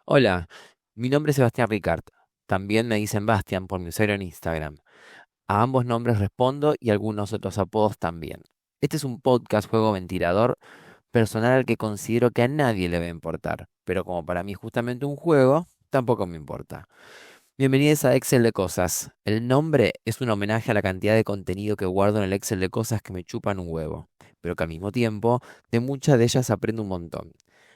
Hola, mi nombre es Sebastián Ricard. También me dicen Bastian por mi usuario en Instagram. A ambos nombres respondo y algunos otros apodos también. Este es un podcast juego ventilador personal al que considero que a nadie le va a importar, pero como para mí es justamente un juego, tampoco me importa. Bienvenidos a Excel de Cosas. El nombre es un homenaje a la cantidad de contenido que guardo en el Excel de cosas que me chupan un huevo, pero que al mismo tiempo de muchas de ellas aprendo un montón.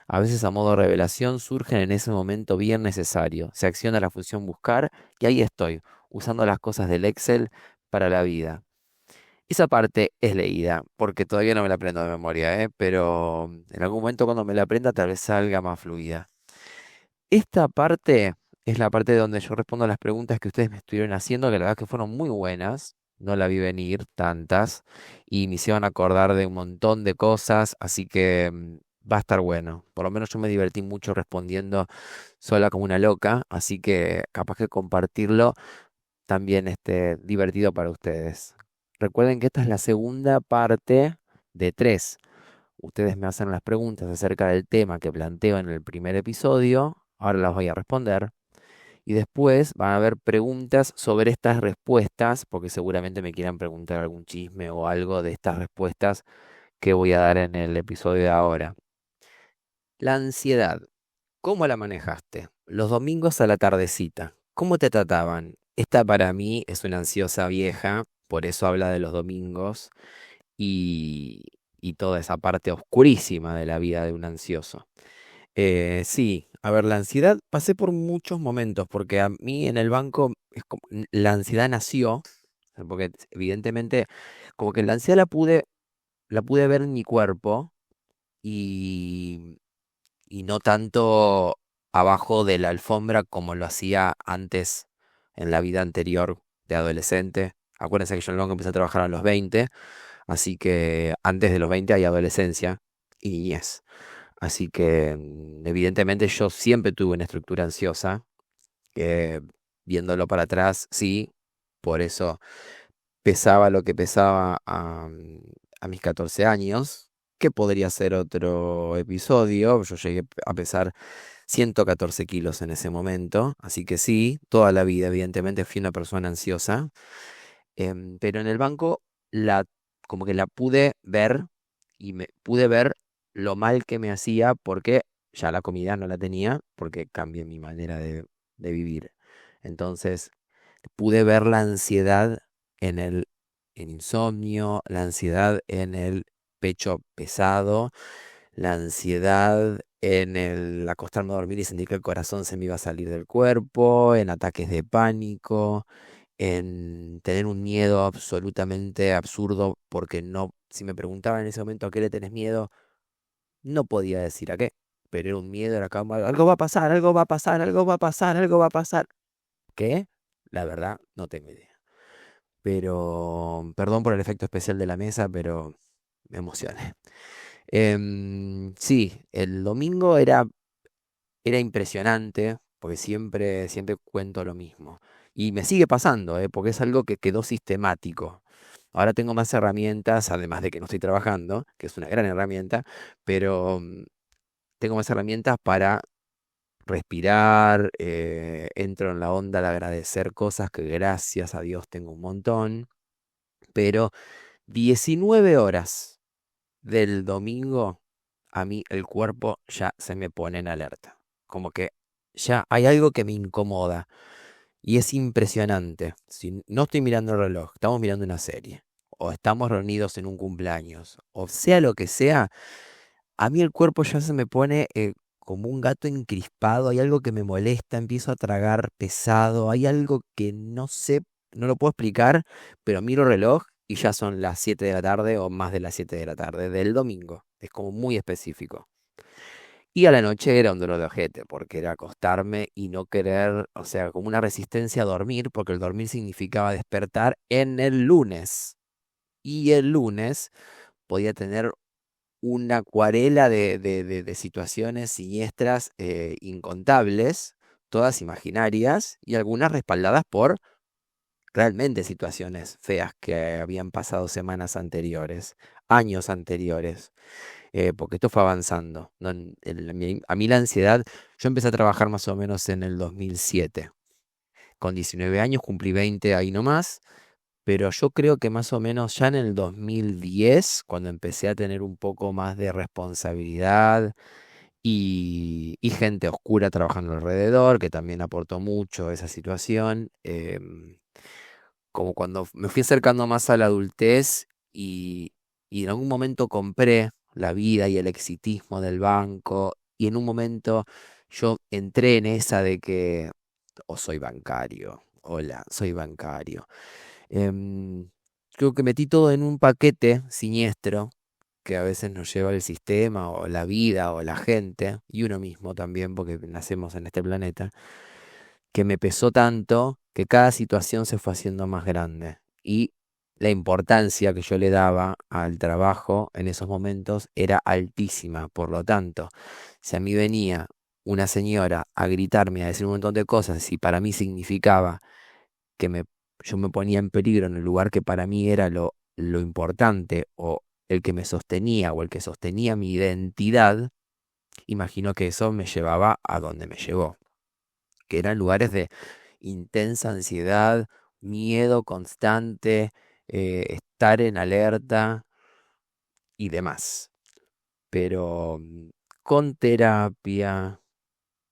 A veces a modo revelación surgen en ese momento bien necesario. Se acciona la función buscar y ahí estoy, usando las cosas del Excel para la vida. Esa parte es leída, porque todavía no me la aprendo de memoria, pero en algún momento cuando me la aprenda tal vez salga más fluida. Esta parte es la parte donde yo respondo a las preguntas que ustedes me estuvieron haciendo, que la verdad que fueron muy buenas. No la vi venir tantas y me hicieron acordar de un montón de cosas, así que va a estar bueno. Por lo menos yo me divertí mucho respondiendo sola como una loca, así que capaz que compartirlo también esté divertido para ustedes. Recuerden que esta es la segunda parte de tres. Ustedes me hacen las preguntas acerca del tema que planteo en el primer episodio, ahora las voy a responder, y después van a haber preguntas sobre estas respuestas, porque seguramente me quieran preguntar algún chisme o algo de estas respuestas que voy a dar en el episodio de ahora. La ansiedad, ¿cómo la manejaste? Los domingos a la tardecita, ¿cómo te trataban? Esta para mí es una ansiosa vieja, por eso habla de los domingos y, y toda esa parte oscurísima de la vida de un ansioso. Sí, a ver, la ansiedad pasé por muchos momentos, porque a mí en el banco la ansiedad nació, porque evidentemente como que la ansiedad la pude ver en mi cuerpo y, y no tanto abajo de la alfombra como lo hacía antes en la vida anterior de adolescente. Acuérdense que yo en el banco empecé a trabajar a los 20, así que antes de los 20 hay adolescencia y niñez. Así que evidentemente yo siempre tuve una estructura ansiosa, que viéndolo para atrás, sí, por eso pesaba lo que pesaba a mis 14 años, que podría ser otro episodio. Yo llegué a pesar 114 kilos en ese momento, así que sí, toda la vida evidentemente fui una persona ansiosa, pero en el banco la, como que la pude ver y me pude ver lo mal que me hacía porque ya la comida no la tenía, porque cambié mi manera de vivir. Entonces pude ver la ansiedad en el insomnio, la ansiedad en el pecho pesado, la ansiedad en el acostarme a dormir y sentir que el corazón se me iba a salir del cuerpo, en ataques de pánico, en tener un miedo absolutamente absurdo porque no, si me preguntaban en ese momento a qué le tenés miedo, no podía decir a qué, pero era un miedo, era como algo va a pasar, algo va a pasar, algo va a pasar, algo va a pasar. ¿Qué? La verdad, no tengo idea. Pero, perdón por el efecto especial de la mesa, pero me emocioné. Sí, el domingo era impresionante, porque siempre cuento lo mismo. Y me sigue pasando, porque es algo que quedó sistemático. Ahora tengo más herramientas, además de que no estoy trabajando, que es una gran herramienta, pero tengo más herramientas para respirar, entro en la onda de agradecer cosas que gracias a Dios tengo un montón, pero 19 horas del domingo, a mí el cuerpo ya se me pone en alerta. Como que ya hay algo que me incomoda y es impresionante. Si no estoy mirando el reloj, estamos mirando una serie o estamos reunidos en un cumpleaños, o sea lo que sea, a mí el cuerpo ya se me pone como un gato encrispado, hay algo que me molesta, empiezo a tragar pesado, hay algo que no sé, no lo puedo explicar, pero miro el reloj y ya son las 7 de la tarde o más de las 7 de la tarde del domingo. Es como muy específico. Y a la noche era un dolor de ojete, porque era acostarme y no querer, o sea, como una resistencia a dormir, porque el dormir significaba despertar en el lunes. Y el lunes podía tener una acuarela de situaciones siniestras incontables, todas imaginarias y algunas respaldadas por realmente situaciones feas que habían pasado semanas anteriores. años anteriores, porque esto fue avanzando, ¿no? A mí la ansiedad, yo empecé a trabajar más o menos en el 2007. Con 19 años cumplí 20 ahí nomás, pero yo creo que más o menos ya en el 2010, cuando empecé a tener un poco más de responsabilidad y gente oscura trabajando alrededor, que también aportó mucho a esa situación, como cuando me fui acercando más a la adultez y en algún momento compré la vida y el exitismo del banco y en un momento yo entré en esa de que, o soy bancario, hola, soy bancario. Em, Creo que metí todo en un paquete siniestro que a veces nos lleva el sistema o la vida o la gente y uno mismo también porque nacemos en este planeta, que me pesó tanto que cada situación se fue haciendo más grande y la importancia que yo le daba al trabajo en esos momentos era altísima. Por lo tanto, si a mí venía una señora a gritarme, a decir un montón de cosas y para mí significaba que yo me ponía en peligro en el lugar que para mí era lo importante o el que me sostenía o el que sostenía mi identidad, imagino que eso me llevaba a donde me llevó, que eran lugares de intensa ansiedad, miedo constante, estar en alerta y demás. Pero con terapia,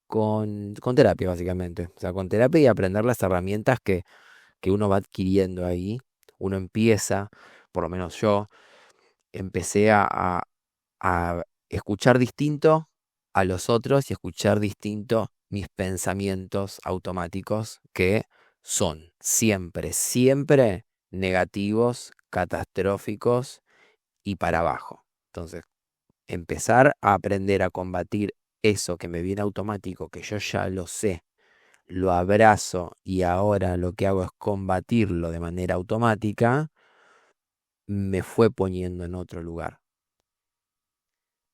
con terapia básicamente, o sea, con terapia y aprender las herramientas que uno va adquiriendo ahí, uno empieza, por lo menos yo, empecé a escuchar distinto a los otros y escuchar distinto mis pensamientos automáticos que son siempre, siempre negativos, catastróficos y para abajo. Entonces, empezar a aprender a combatir eso que me viene automático, que yo ya lo sé, lo abrazo y ahora lo que hago es combatirlo de manera automática, me fue poniendo en otro lugar.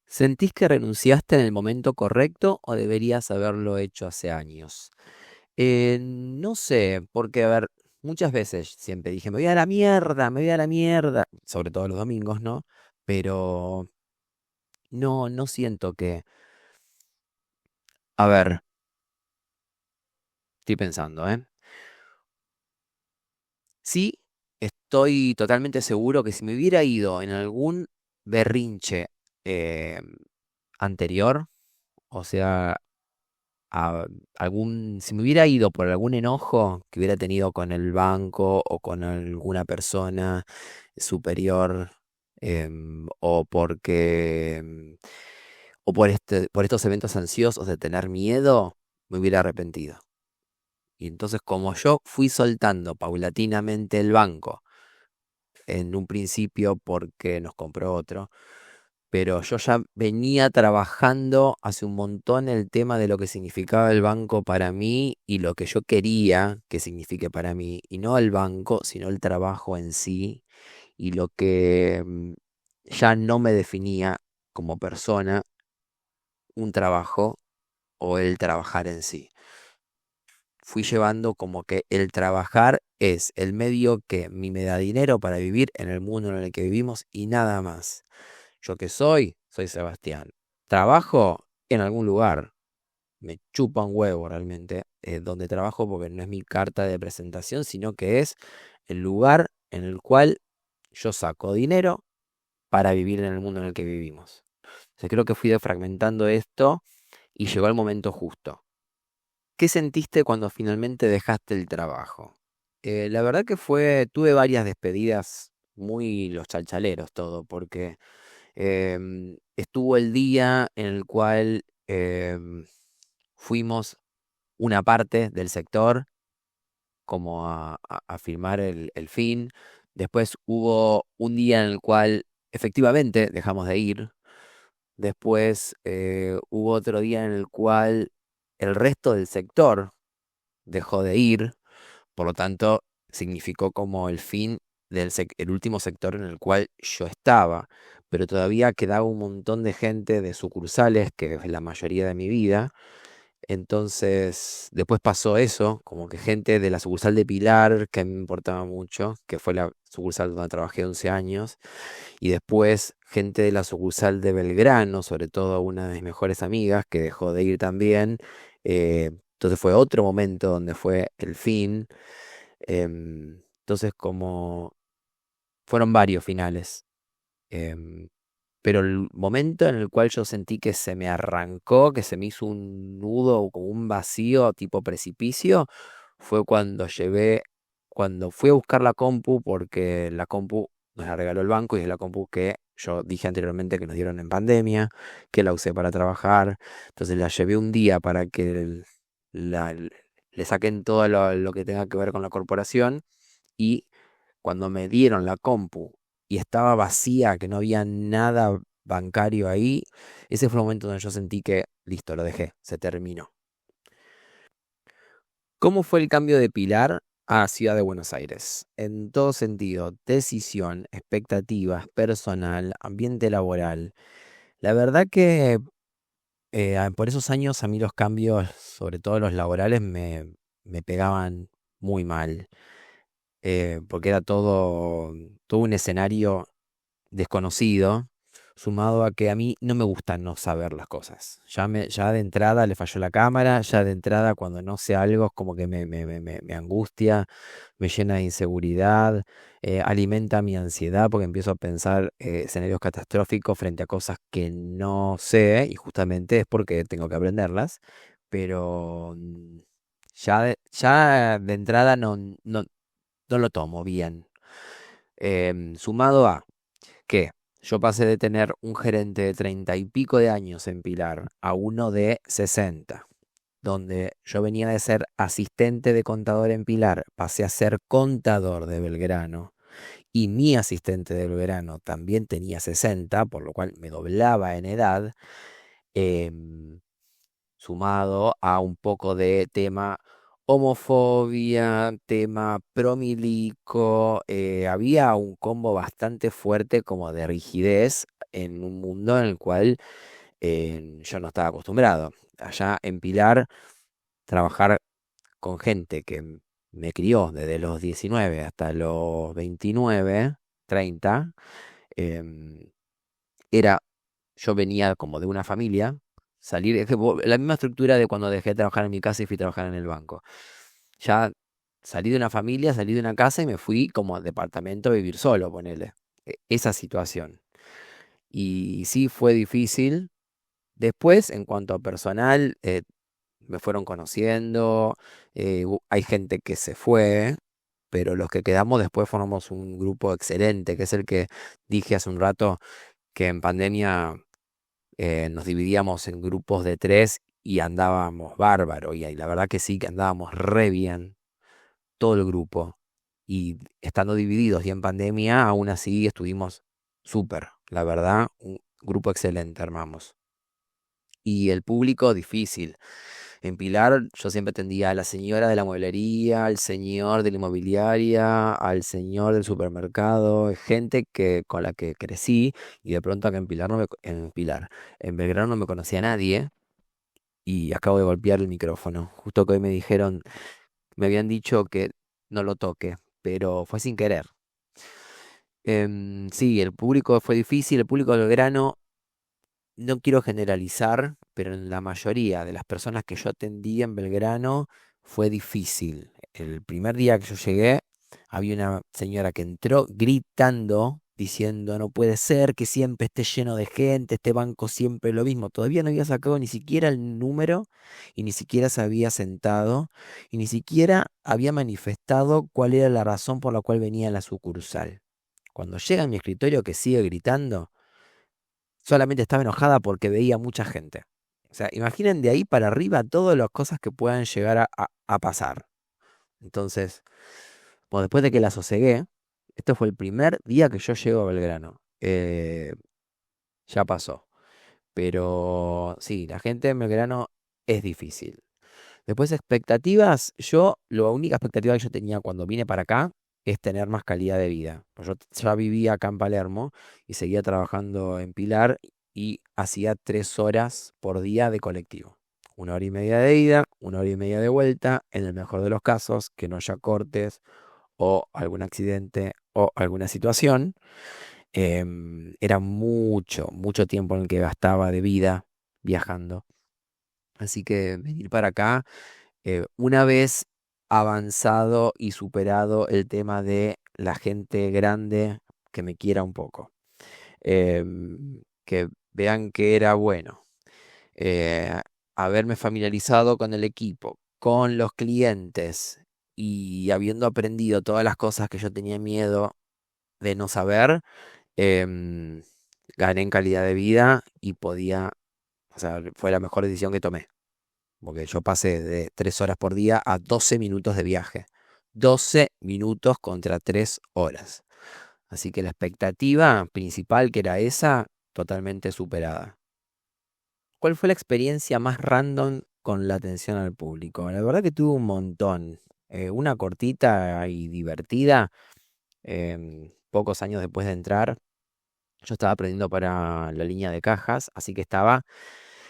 ¿Sentís que renunciaste en el momento correcto o deberías haberlo hecho hace años? No sé, porque a ver, muchas veces siempre dije, me voy a la mierda, me voy a la mierda, sobre todo los domingos, ¿no? Pero no siento que, a ver, estoy pensando, ¿eh? Sí, estoy totalmente seguro que si me hubiera ido en algún berrinche eh, anterior, o sea, a si me hubiera ido por algún enojo que hubiera tenido con el banco o con alguna persona superior, o porque, o por estos eventos ansiosos de tener miedo, me hubiera arrepentido. Y entonces, como yo fui soltando paulatinamente el banco, en un principio porque nos compró otro, pero yo ya venía trabajando hace un montón el tema de lo que significaba el banco para mí y lo que yo quería que signifique para mí, y no el banco, sino el trabajo en sí y lo que ya no me definía como persona, un trabajo o el trabajar en sí. Fui llevando como que el trabajar es el medio que me da dinero para vivir en el mundo en el que vivimos y nada más. Yo que soy Sebastián. Trabajo en algún lugar. Me chupa un huevo realmente donde trabajo porque no es mi carta de presentación, sino que es el lugar en el cual yo saco dinero para vivir en el mundo en el que vivimos. O sea, creo que fui defragmentando esto y llegó el momento justo. ¿Qué sentiste cuando finalmente dejaste el trabajo? La verdad que tuve varias despedidas muy los chalchaleros todo, porque estuvo el día en el cual fuimos una parte del sector como a firmar el fin. Después hubo un día en el cual efectivamente dejamos de ir. Después hubo otro día en el cual el resto del sector dejó de ir. Por lo tanto, significó como el fin el último sector en el cual yo estaba, pero todavía quedaba un montón de gente de sucursales, que es la mayoría de mi vida, Entonces, después pasó eso, como que gente de la sucursal de Pilar, que a mí me importaba mucho, que fue la sucursal donde trabajé 11 años, y después gente de la sucursal de Belgrano, sobre todo una de mis mejores amigas, que dejó de ir también. Entonces fue otro momento donde fue el fin. Entonces, como fueron varios finales. em, pero el momento en el cual yo sentí que se me arrancó, que se me hizo un nudo o como un vacío tipo precipicio, fue cuando fui a buscar la compu, porque la compu nos la regaló el banco y es la compu que yo dije anteriormente que nos dieron en pandemia, que la usé para trabajar. Entonces la llevé un día para que la- le saquen todo lo que tenga que ver con la corporación y cuando me dieron la compu y estaba vacía, que no había nada bancario ahí, ese fue el momento donde yo sentí que, listo, lo dejé, se terminó. ¿Cómo fue el cambio de Pilar a Ciudad de Buenos Aires? En todo sentido, decisión, expectativas, personal, ambiente laboral. La verdad que por esos años a mí los cambios, sobre todo los laborales, me pegaban muy mal, porque era todo un escenario desconocido, sumado a que a mí no me gusta no saber las cosas. Ya de entrada le falló la cámara, ya de entrada cuando no sé algo es como que me angustia, me llena de inseguridad, alimenta mi ansiedad porque empiezo a pensar escenarios catastróficos frente a cosas que no sé y justamente es porque tengo que aprenderlas, pero ya de entrada no lo tomo bien. Sumado a que yo pasé de tener un gerente de 30 y pico de años en Pilar a uno de 60, donde yo venía de ser asistente de contador en Pilar, pasé a ser contador de Belgrano y mi asistente de Belgrano también tenía 60, por lo cual me doblaba en edad. em, Sumado a un poco de tema homofobia, tema promilico, había un combo bastante fuerte como de rigidez en un mundo en el cual yo no estaba acostumbrado. Allá en Pilar, trabajar con gente que me crió desde los 19 hasta los 29, 30, em, era, yo venía como de una familia, salir, es que la misma estructura de cuando dejé de trabajar en mi casa y fui a trabajar en el banco. Ya salí de una familia, salí de una casa y me fui como al departamento a vivir solo, ponele. Esa situación. Y sí fue difícil. Después, en cuanto a personal, me fueron conociendo, hay gente que se fue, pero los que quedamos después formamos un grupo excelente, que es el que dije hace un rato, que en pandemia nos dividíamos en grupos de tres y andábamos bárbaro. Y ahí la verdad que sí, que andábamos re bien, todo el grupo. Y estando divididos y en pandemia, aún así estuvimos súper, la verdad, un grupo excelente armamos. Y el público difícil. En Pilar yo siempre atendía a la señora de la mueblería, al señor de la inmobiliaria, al señor del supermercado, gente con la que crecí y de pronto acá en Pilar, en Belgrano no me conocía a nadie y acabo de golpear el micrófono. Justo que hoy me habían dicho que no lo toque, pero fue sin querer. Sí, el público fue difícil, el público de Belgrano no quiero generalizar, pero en la mayoría de las personas que yo atendí en Belgrano fue difícil. El primer día que yo llegué, había una señora que entró gritando, diciendo, no puede ser que siempre esté lleno de gente, este banco siempre lo mismo. Todavía no había sacado ni siquiera el número y ni siquiera se había sentado y ni siquiera había manifestado cuál era la razón por la cual venía a la sucursal. Cuando llega a mi escritorio que sigue gritando, solamente estaba enojada porque veía mucha gente. O sea, imaginen de ahí para arriba todas las cosas que puedan llegar a pasar. Entonces, bueno, después de que la sosegué, esto fue el primer día que yo llego a Belgrano. Ya pasó. Pero sí, la gente en Belgrano es difícil. Después, expectativas. La única expectativa que yo tenía cuando vine para acá es tener más calidad de vida. Pues yo ya vivía acá en Palermo y seguía trabajando en Pilar y hacía 3 horas por día de colectivo. 1 hora y media de ida, 1 hora y media de vuelta, en el mejor de los casos, que no haya cortes o algún accidente o alguna situación. Era mucho, mucho tiempo en el que gastaba de vida viajando. Así que venir para acá, una vez avanzado y superado el tema de la gente grande que me quiera un poco, que vean que era bueno, eh, haberme familiarizado con el equipo, con los clientes y habiendo aprendido todas las cosas que yo tenía miedo de no saber, em, gané en calidad de vida y podía, o sea, fue la mejor decisión que tomé, porque yo pasé de 3 horas por día a 12 minutos de viaje. 12 minutos contra 3 horas. Así que la expectativa principal, que era esa, totalmente superada. ¿Cuál fue la experiencia más random con la atención al público? La verdad que tuve un montón. Una cortita y divertida. Pocos años después de entrar, yo estaba aprendiendo para la línea de cajas, así que estaba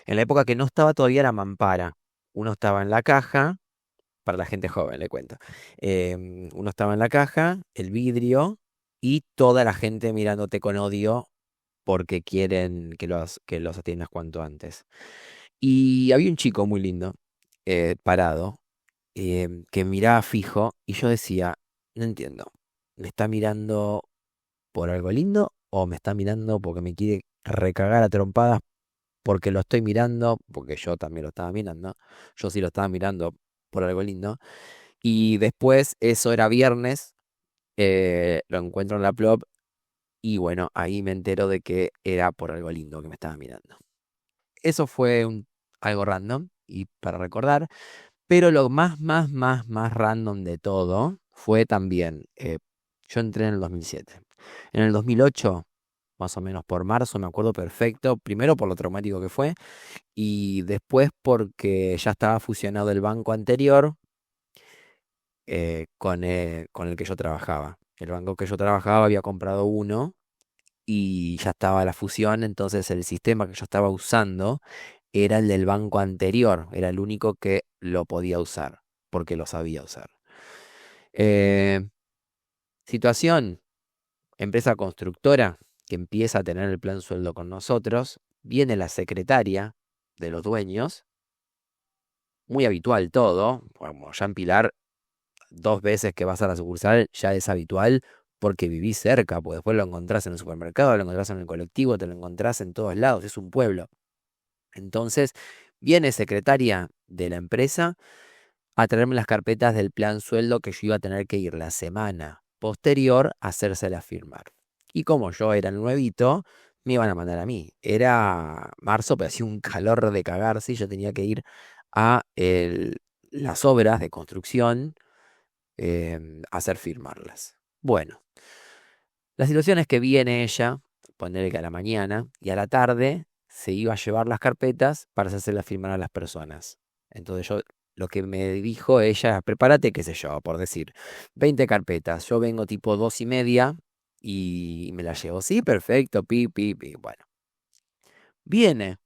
en la época que no estaba todavía la mampara. Uno estaba en la caja, para la gente joven, le cuento. Uno estaba en la caja, el vidrio, y toda la gente mirándote con odio porque quieren que los atiendas cuanto antes. Y había un chico muy lindo, parado, que miraba fijo, y yo decía, no entiendo, ¿me está mirando por algo lindo o me está mirando porque me quiere recagar a trompadas porque lo estoy mirando, porque yo también lo estaba mirando, yo sí lo estaba mirando por algo lindo? Y después, eso era viernes, lo encuentro en la Plop y bueno, ahí me entero de que era por algo lindo que me estaba mirando. Eso fue algo random y para recordar, pero lo más random de todo fue también, yo entré en el 2007. En el 2008, más o menos por marzo, me acuerdo perfecto, primero por lo traumático que fue y después porque ya estaba fusionado el banco anterior con el que yo trabajaba. El banco que yo trabajaba había comprado uno y ya estaba la fusión, entonces el sistema que yo estaba usando era el del banco anterior, era el único que lo podía usar, porque lo sabía usar. Eh, Situación, empresa constructora que empieza a tener el plan sueldo con nosotros, viene la secretaria de los dueños, muy habitual todo, como ya en Pilar 2 veces que vas a la sucursal ya es habitual porque vivís cerca, pues después lo encontrás en el supermercado, lo encontrás en el colectivo, te lo encontrás en todos lados, es un pueblo. Entonces, viene secretaria de la empresa a traerme las carpetas del plan sueldo que yo iba a tener que ir la semana posterior a hacérselas firmar. Y como yo era el nuevito, me iban a mandar a mí. Era marzo, pero hacía un calor de cagarse y yo tenía que ir a las obras de construcción hacer firmarlas. Bueno, la situación es que viene ella, ponerle que a la mañana, y a la tarde se iba a llevar las carpetas para hacérselas firmar a las personas. Entonces yo, lo que me dijo ella, prepárate, qué sé yo, por decir, 20 carpetas. Yo vengo tipo 2:30 y me las llevo. Sí, perfecto, pi, pi, pi. Bueno, viene.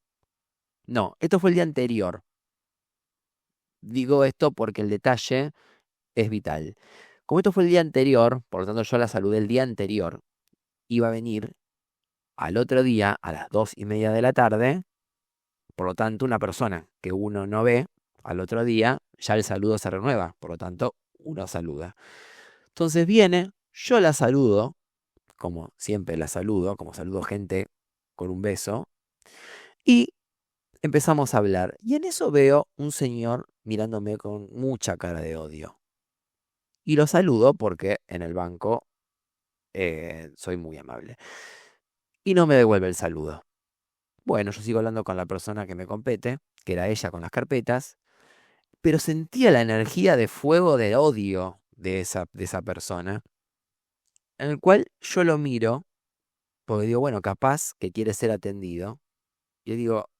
No, esto fue el día anterior. Digo esto porque el detalle es vital. Como esto fue el día anterior, por lo tanto yo la saludé el día anterior, iba a venir al otro día a las 2:30 de la tarde, por lo tanto una persona que uno no ve al otro día, ya el saludo se renueva, por lo tanto uno saluda. Entonces viene, yo la saludo, como siempre la saludo, como saludo gente con un beso, y empezamos a hablar. Y en eso veo un señor mirándome con mucha cara de odio. Y lo saludo porque en el banco soy muy amable. Y no me devuelve el saludo. Bueno, yo sigo hablando con la persona que me compete, que era ella con las carpetas, pero sentía la energía de fuego de odio de esa persona, en el cual yo lo miro, porque digo, bueno, capaz que quiere ser atendido. Yo digo,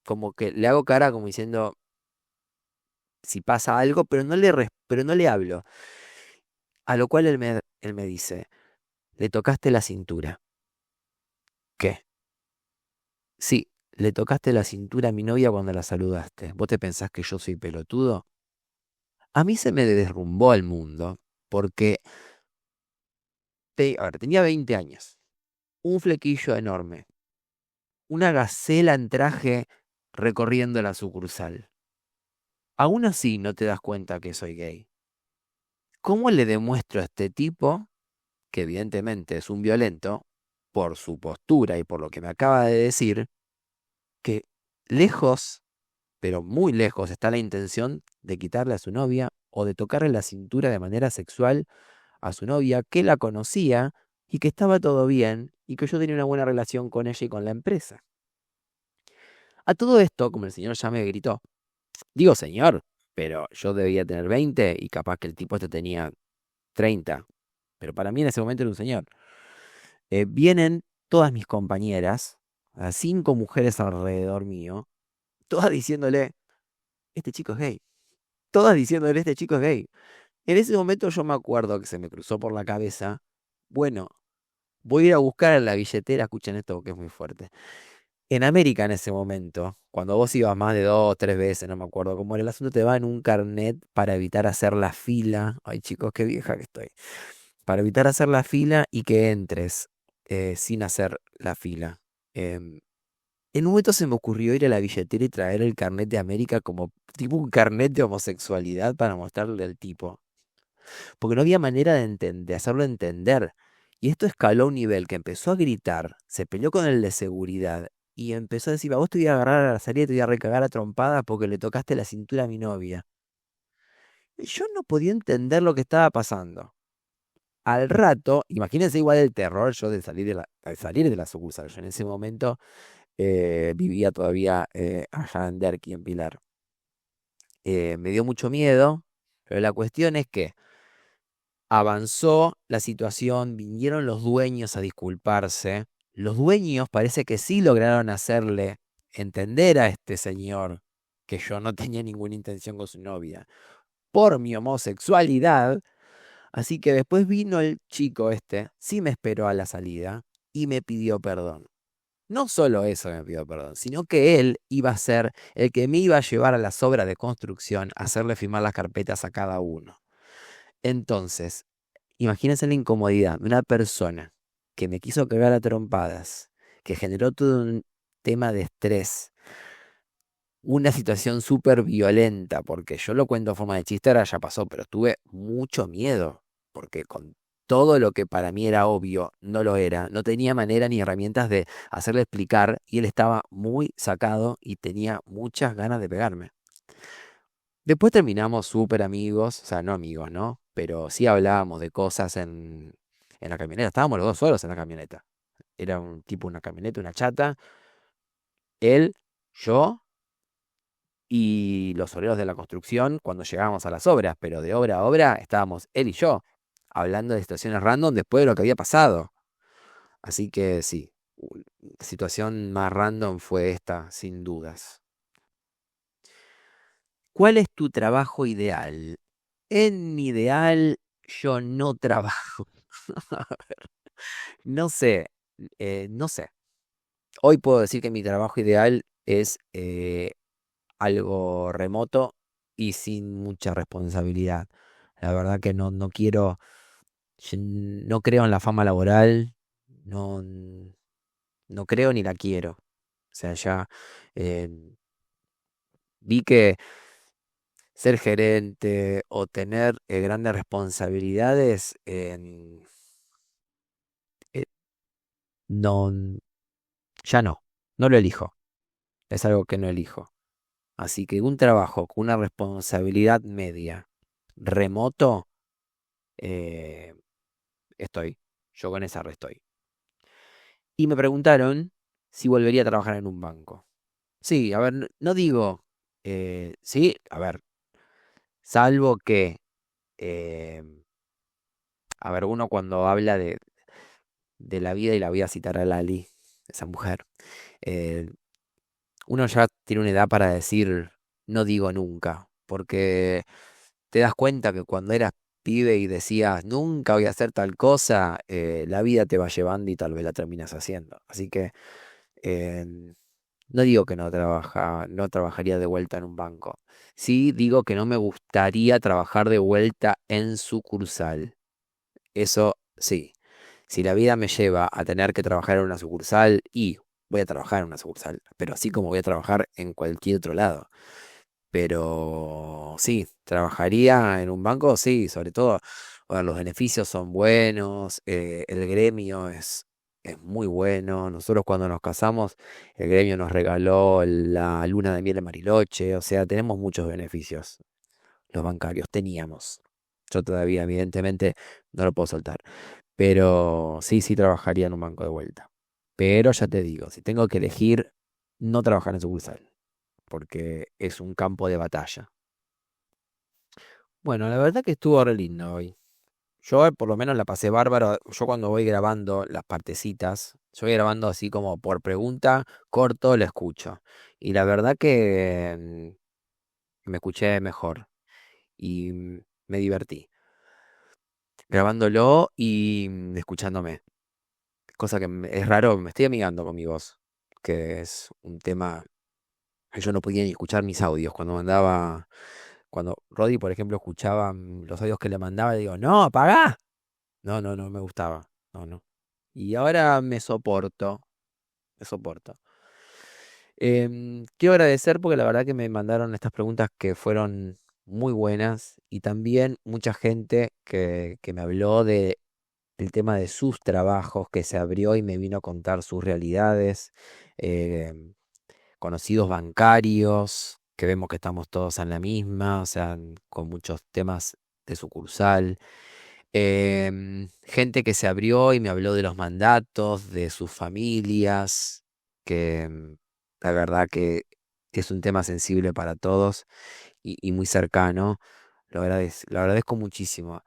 como que le hago cara como diciendo si pasa algo, pero no le hablo. A lo cual él me dice, le tocaste la cintura. ¿Qué? Sí, le tocaste la cintura a mi novia cuando la saludaste. ¿Vos te pensás que yo soy pelotudo? A mí se me derrumbó el mundo porque, a ver, tenía 20 años, un flequillo enorme, una gacela en traje recorriendo la sucursal. Aún así no te das cuenta que soy gay. ¿Cómo le demuestro a este tipo, que evidentemente es un violento, por su postura y por lo que me acaba de decir, que lejos, pero muy lejos está la intención de quitarle a su novia o de tocarle la cintura de manera sexual a su novia, que la conocía y que estaba todo bien y que yo tenía una buena relación con ella y con la empresa? A todo esto, como el señor ya me gritó, digo señor, pero yo debía tener 20 y capaz que el tipo este tenía 30, pero para mí en ese momento era un señor. Vienen todas mis compañeras, a 5 mujeres alrededor mío, todas diciéndole, este chico es gay. Todas diciéndole, este chico es gay. En ese momento yo me acuerdo que se me cruzó por la cabeza, bueno, voy a ir a buscar en la billetera, escuchen esto porque es muy fuerte. En América en ese momento, cuando vos ibas más de 2, 3 veces, no me acuerdo cómo era el asunto, te va en un carnet para evitar hacer la fila. Ay chicos, qué vieja que estoy. Para evitar hacer la fila y que entres sin hacer la fila. Em, en un momento se me ocurrió ir a la billetera y traer el carnet de América como tipo un carnet de homosexualidad para mostrarle al tipo. Porque no había manera de hacerlo entender. Y esto escaló a un nivel que empezó a gritar, se peleó con el de seguridad y empezó a decir, a vos te voy a agarrar a la salida y te voy a recagar a trompadas porque le tocaste la cintura a mi novia. Y yo no podía entender lo que estaba pasando. Al rato, imagínense igual el terror yo de salir de la sucursal. Yo en ese momento vivía todavía allá en Derqui, en Pilar. Me dio mucho miedo, pero la cuestión es que avanzó la situación, vinieron los dueños a disculparse. Los dueños parece que sí lograron hacerle entender a este señor que yo no tenía ninguna intención con su novia por mi homosexualidad. Así que después vino el chico este, sí me esperó a la salida y me pidió perdón. No solo eso me pidió perdón, sino que él iba a ser el que me iba a llevar a las obras de construcción, a hacerle firmar las carpetas a cada uno. Entonces, imagínense la incomodidad de una persona que me quiso cagar a trompadas, que generó todo un tema de estrés, una situación súper violenta, porque yo lo cuento en forma de chiste, ahora ya pasó, pero tuve mucho miedo, porque con todo lo que para mí era obvio, no lo era, no tenía manera ni herramientas de hacerle explicar, y él estaba muy sacado y tenía muchas ganas de pegarme. Después terminamos súper amigos, o sea, no amigos, ¿no? Pero sí hablábamos de cosas en la camioneta. Estábamos los dos solos en la camioneta. Era un tipo, una camioneta, una chata. Él, yo y los obreros de la construcción cuando llegábamos a las obras. Pero de obra a obra estábamos él y yo, hablando de situaciones random después de lo que había pasado. Así que sí, la situación más random fue esta, sin dudas. ¿Cuál es tu trabajo ideal? En mi ideal, yo no trabajo. No sé, no sé. Hoy puedo decir que mi trabajo ideal es algo remoto y sin mucha responsabilidad. La verdad que no quiero, yo no creo en la fama laboral, no, no creo ni la quiero. O sea, ya eh, vi que ser gerente o tener grandes responsabilidades eh, no, ya no lo elijo. Es algo que no elijo. Así que un trabajo con una responsabilidad media, remoto, eh, estoy. Yo con esa estoy. Y me preguntaron si volvería a trabajar en un banco. Sí, a ver, no digo, sí, a ver, salvo que, eh, a ver, uno cuando habla de la vida, y la voy a citar a Lali, esa mujer, eh, uno ya tiene una edad para decir, no digo nunca, porque te das cuenta que cuando eras pibe y decías, nunca voy a hacer tal cosa, la vida te va llevando y tal vez la terminas haciendo. Así que, eh, No digo que no trabajaría de vuelta en un banco. Sí digo que no me gustaría trabajar de vuelta en sucursal. Eso sí. Si la vida me lleva a tener que trabajar en una sucursal, y voy a trabajar en una sucursal, pero así como voy a trabajar en cualquier otro lado. Pero sí, trabajaría en un banco, sí, sobre todo, bueno, los beneficios son buenos, el gremio es muy bueno. Nosotros cuando nos casamos, el gremio nos regaló la luna de miel en Bariloche, o sea, tenemos muchos beneficios, los bancarios, teníamos. Yo todavía, evidentemente, no lo puedo soltar, pero sí, sí trabajaría en un banco de vuelta. Pero ya te digo, si tengo que elegir, no trabajar en sucursal, porque es un campo de batalla. Bueno, la verdad que estuvo re lindo hoy. Yo por lo menos la pasé bárbaro. Yo cuando voy grabando las partecitas, yo voy grabando así como por pregunta, corto, lo escucho. Y la verdad que me escuché mejor y me divertí grabándolo y escuchándome. Cosa que es raro, me estoy amigando con mi voz, que es un tema que yo no podía ni escuchar mis audios cuando mandaba, cuando Roddy, por ejemplo, escuchaba los audios que le mandaba, le digo, no, apagá. No, no, no me gustaba. No, no. Y ahora me soporto. Me soporto. Quiero agradecer porque la verdad que me mandaron estas preguntas que fueron muy buenas y también mucha gente que me habló del tema de sus trabajos, que se abrió y me vino a contar sus realidades. em, Conocidos bancarios, que vemos que estamos todos en la misma, o sea, con muchos temas de sucursal. Gente que se abrió y me habló de los mandatos, de sus familias, que la verdad que es un tema sensible para todos y muy cercano. Lo agradezco muchísimo,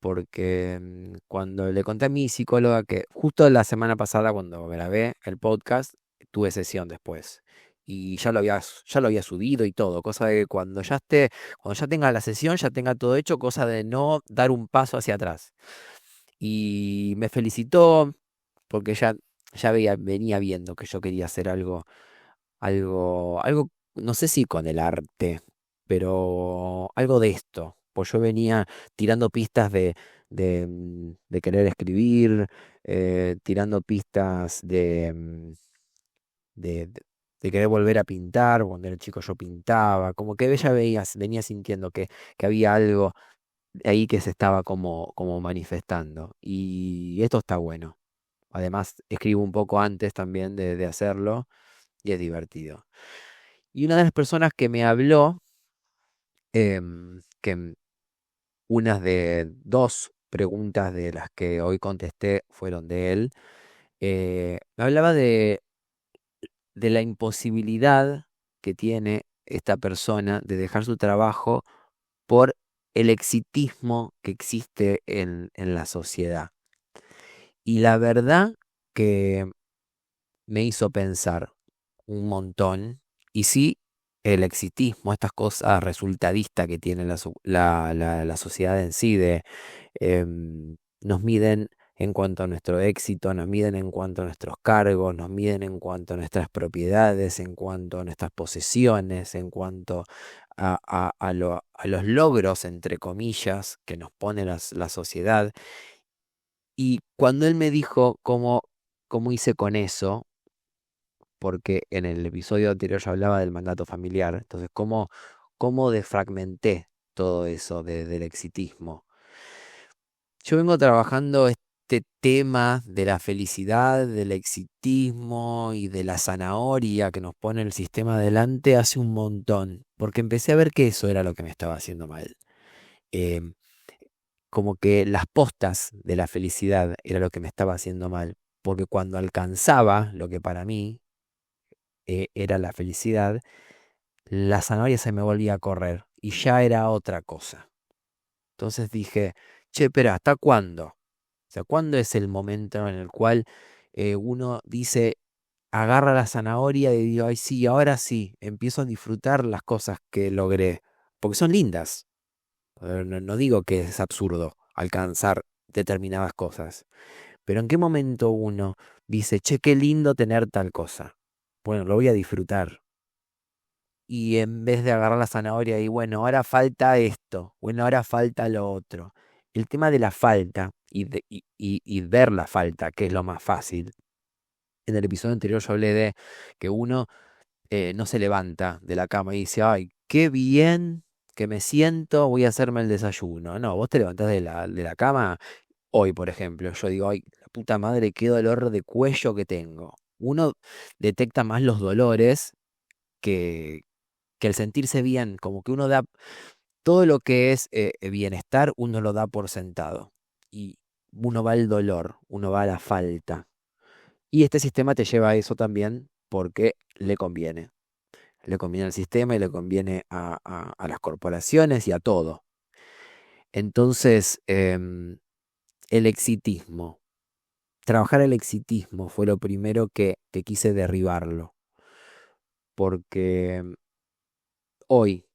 porque cuando le conté a mi psicóloga que justo la semana pasada cuando grabé el podcast, tuve sesión después. Y ya lo había subido y todo, cosa de que cuando ya tenga la sesión, ya tenga todo hecho, cosa de no dar un paso hacia atrás. Y me felicitó porque ya venía viendo que yo quería hacer algo, no sé si con el arte, pero algo de esto. Pues yo venía tirando pistas de querer escribir, tirando pistas de querer volver a pintar. Cuando era chico yo pintaba, como que ella venía sintiendo que había algo ahí que se estaba como manifestando. Y esto está bueno. Además, escribo un poco antes también de hacerlo y es divertido. Y una de las personas que me habló, que unas de dos preguntas de las que hoy contesté fueron de él, me hablaba de la imposibilidad que tiene esta persona de dejar su trabajo por el exitismo que existe en la sociedad. Y la verdad que me hizo pensar un montón. Y sí, el exitismo, estas cosas resultadistas que tiene la sociedad en sí, nos miden en cuanto a nuestro éxito, nos miden en cuanto a nuestros cargos, nos miden en cuanto a nuestras propiedades, en cuanto a nuestras posesiones, en cuanto a los logros, entre comillas, que nos pone la sociedad. Y cuando él me dijo cómo hice con eso, porque en el episodio anterior yo hablaba del mandato familiar, entonces cómo defragmenté todo eso del exitismo. Yo vengo trabajando este tema de la felicidad, del exitismo y de la zanahoria que nos pone el sistema adelante hace un montón, porque empecé a ver que eso era lo que me estaba haciendo mal. Em, Como que las postas de la felicidad era lo que me estaba haciendo mal, porque cuando alcanzaba lo que para mí era la felicidad, la zanahoria se me volvía a correr y ya era otra cosa. Entonces dije, che, pero ¿hasta cuándo? O sea, ¿cuándo es el momento en el cual uno dice, agarra la zanahoria y digo, ay, sí, ahora sí, empiezo a disfrutar las cosas que logré? Porque son lindas. No, no digo que es absurdo alcanzar determinadas cosas, pero ¿en qué momento uno dice, che, qué lindo tener tal cosa? Bueno, lo voy a disfrutar. Y en vez de agarrar la zanahoria y bueno, ahora falta esto, bueno, ahora falta lo otro. El tema de la falta y ver la falta, que es lo más fácil. En el episodio anterior yo hablé de que uno no se levanta de la cama y dice, ay, qué bien que me siento, voy a hacerme el desayuno. No, vos te levantás de la cama hoy, por ejemplo. Yo digo, ay, la puta madre, qué dolor de cuello que tengo. Uno detecta más los dolores que, que el sentirse bien, como que uno da todo lo que es bienestar, uno lo da por sentado. Y uno va al dolor, uno va a la falta. Y este sistema te lleva a eso también porque le conviene. Le conviene al sistema y le conviene a las corporaciones y a todo. Entonces, el exitismo. Trabajar el exitismo fue lo primero que quise derribarlo. Porque hoy,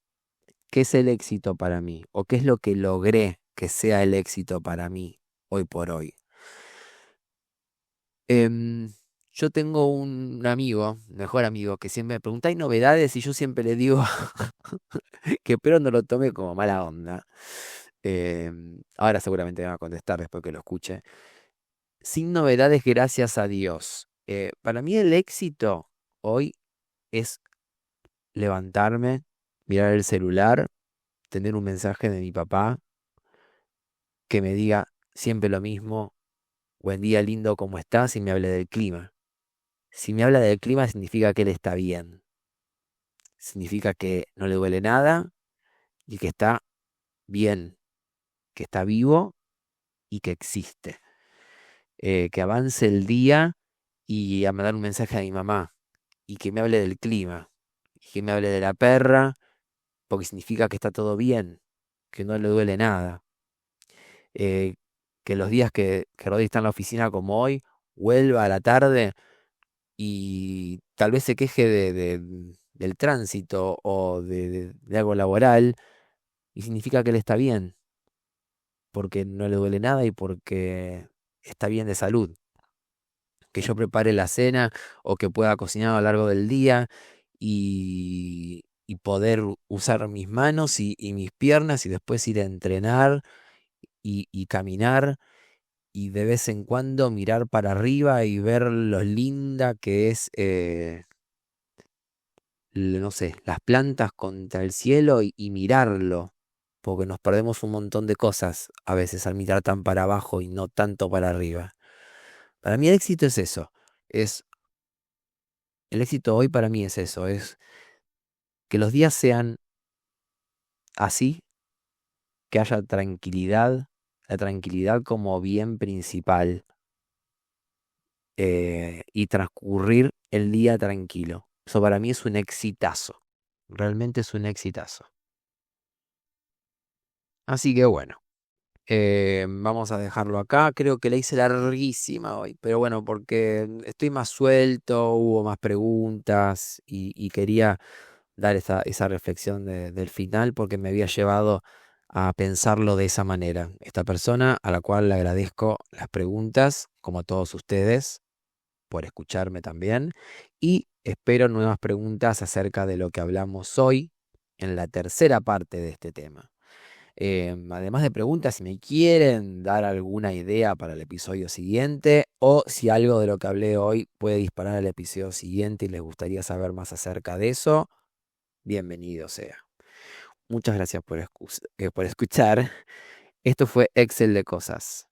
¿qué es el éxito para mí? ¿O qué es lo que logré que sea el éxito para mí hoy por hoy? Em, yo tengo un amigo, mejor amigo, que siempre me pregunta, ¿hay novedades? Y yo siempre le digo que espero no lo tome como mala onda. Ahora seguramente me va a contestar después que lo escuche. Sin novedades, gracias a Dios. Para mí el éxito hoy es levantarme, mirar el celular, tener un mensaje de mi papá que me diga siempre lo mismo, buen día lindo, ¿cómo estás? Y me hable del clima. Si me habla del clima significa que él está bien, significa que no le duele nada y que está bien, que está vivo y que existe. Que avance el día y a mandar un mensaje a mi mamá y que me hable del clima y que me hable de la perra porque significa que está todo bien, que no le duele nada. Eh, que los días que Rodri está en la oficina como hoy, vuelva a la tarde y tal vez se queje del tránsito o de algo laboral y significa que él está bien, porque no le duele nada y porque está bien de salud. Que yo prepare la cena o que pueda cocinar a lo largo del día y poder usar mis manos y mis piernas y después ir a entrenar y caminar y de vez en cuando mirar para arriba y ver lo linda que es, no sé, las plantas contra el cielo y mirarlo, porque nos perdemos un montón de cosas a veces al mirar tan para abajo y no tanto para arriba. Para mí el éxito es eso, es el éxito hoy para mí es eso, es que los días sean así, que haya tranquilidad, la tranquilidad como bien principal y transcurrir el día tranquilo. Eso para mí es un exitazo, realmente es un exitazo. Así que bueno. Vamos a dejarlo acá. Creo que la hice larguísima hoy, pero bueno, porque estoy más suelto, hubo más preguntas y quería dar esa reflexión del final porque me había llevado a pensarlo de esa manera. Esta persona a la cual le agradezco las preguntas, como a todos ustedes, por escucharme también, y espero nuevas preguntas acerca de lo que hablamos hoy en la tercera parte de este tema. Además de preguntas, si me quieren dar alguna idea para el episodio siguiente o si algo de lo que hablé hoy puede disparar al episodio siguiente y les gustaría saber más acerca de eso, bienvenido sea. Muchas gracias por escuchar. Esto fue Excel de cosas.